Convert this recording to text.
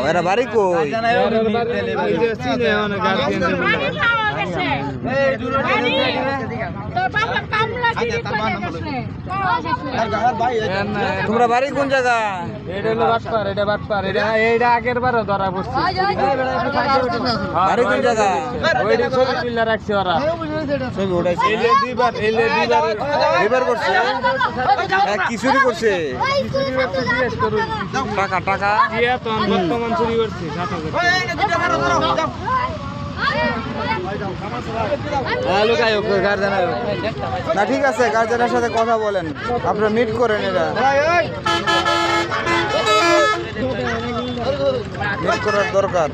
এরা বাড়ি কই? তোমরা বাড়ি কোন জায়গা? আগের বার ধরা পড়ছে। বাড়ি কোন জায়গা? ছবি তুলে রাখছে ওরা। ছবি উঠাইছে এবার করছে কি চুরি করছে? টাকা টাকা বর্তমান চুরি করছে 7,000। না ঠিক আছে, গার্জেনের সাথে কথা বলেন, আপনারা মিট করেন, এরা মিট করার দরকার।